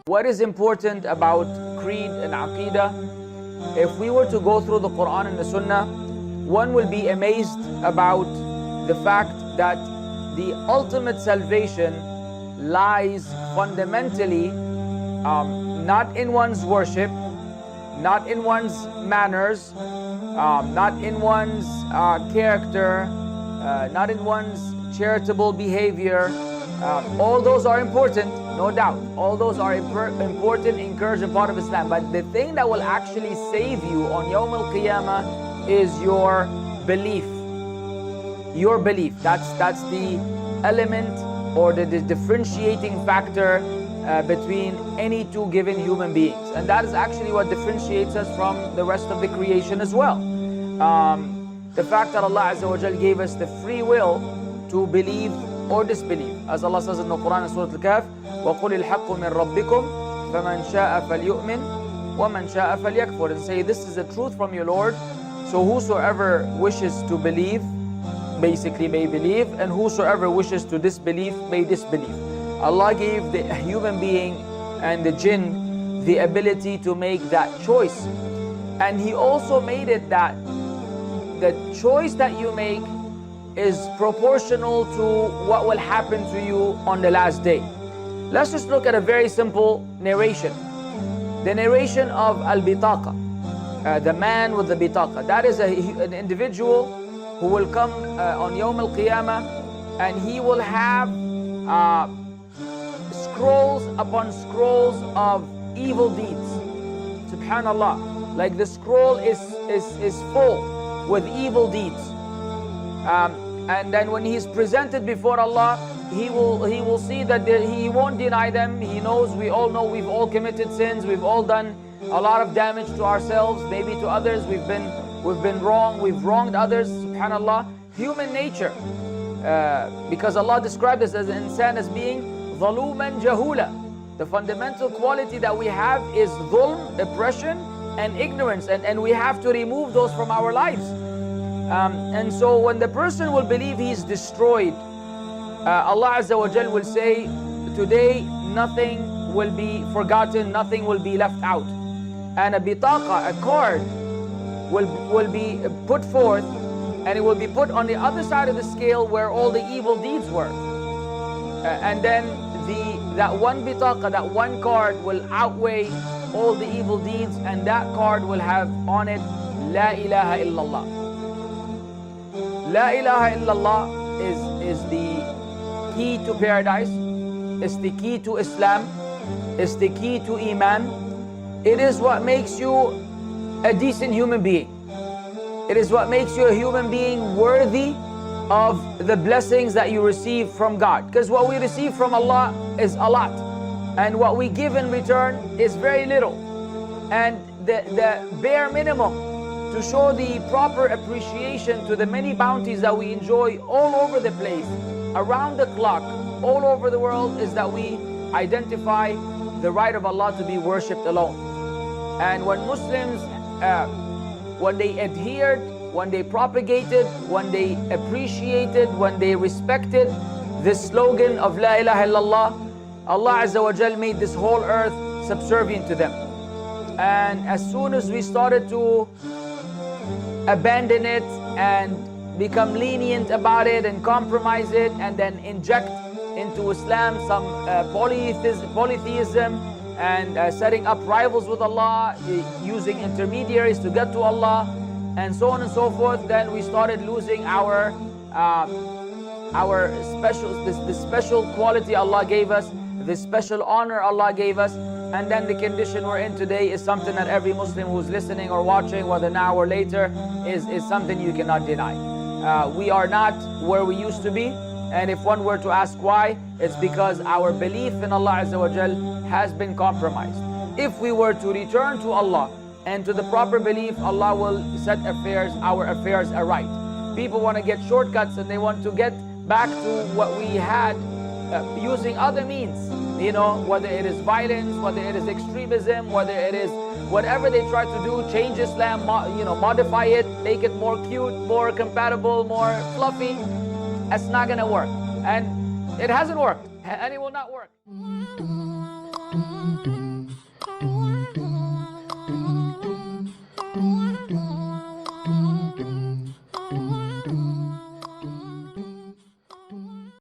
What is important about creed and aqidah? If we were to go through the Quran and the Sunnah, one will be amazed about the fact that the ultimate salvation lies fundamentally not in one's worship, not in one's manners, not in one's character, not in one's charitable behavior. All those are important, no doubt. All those are important, encouraged, and part of Islam. But the thing that will actually save you on Yawm al-Qiyamah is your belief. Your belief. That's the element or the differentiating factor between any two given human beings. And that is actually what differentiates us from the rest of the creation as well. The fact that Allah Azza wa Jal gave us the free will to believe or disbelieve. As Allah says in the Quran in Surah Al-Kahf, وَقُلِ الْحَقُّ مِنْ رَبِّكُمْ فَمَنْ شَاءَ فَلْيُؤْمِنْ وَمَنْ شَاءَ فَلْيَكْفُرْ. And say, this is the truth from your Lord, so whosoever wishes to believe, basically may believe, and whosoever wishes to disbelieve, may disbelieve. Allah gave the human being and the jinn the ability to make that choice. And He also made it that the choice that you make is proportional to what will happen to you on the last day. Let's just look at a very simple narration. The narration of Al-Bitaqa, the man with the Bitaqa. That is an individual who will come on Yawm al-Qiyamah, and he will have scrolls upon scrolls of evil deeds. Subhanallah. Like the scroll is full with evil deeds. And then when he's presented before Allah, he will see that he won't deny them. He knows, we all know, we've all committed sins. We've all done a lot of damage to ourselves, maybe to others. We've been wrong. We've wronged others. Subhanallah, human nature. Because Allah described us as an insan as being zaluman jahula. The fundamental quality that we have is dhulm, oppression, and ignorance, and we have to remove those from our lives. And so when the person will believe he's destroyed, Allah Azza wa Jal will say, today nothing will be forgotten, nothing will be left out. And a bitaqa, a card, will be put forth, and it will be put on the other side of the scale where all the evil deeds were. And then that one bitaqa, that one card will outweigh all the evil deeds, and that card will have on it La ilaha illallah. La ilaha illallah is the key to paradise, it's the key to Islam, it's the key to Iman. It is what makes you a decent human being. It is what makes you a human being worthy of the blessings that you receive from God. Because what we receive from Allah is a lot, and what we give in return is very little. And the bare minimum to show the proper appreciation to the many bounties that we enjoy all over the place, around the clock, all over the world, is that we identify the right of Allah to be worshipped alone. And when Muslims, when they adhered, when they propagated, when they appreciated, when they respected this slogan of La ilaha illallah, Allah Azza wa Jal made this whole earth subservient to them. And as soon as we started to abandon it and become lenient about it and compromise it, and then inject into Islam some polytheism and setting up rivals with Allah, using intermediaries to get to Allah, and so on and so forth, then we started losing our special quality Allah gave us, the special honor Allah gave us. And then the condition we're in today is something that every Muslim who's listening or watching, whether now or later, is something you cannot deny. We are not where we used to be, and if one were to ask why, it's because our belief in Allah Azza wa Jal has been compromised. If we were to return to Allah and to the proper belief, Allah will set our affairs aright. People want to get shortcuts, and they want to get back to what we had using other means. You know, whether it is violence, whether it is extremism, whether it is whatever they try to do, change Islam, modify it, make it more cute, more compatible, more fluffy. it's not going to work. And it hasn't worked, and it will not work.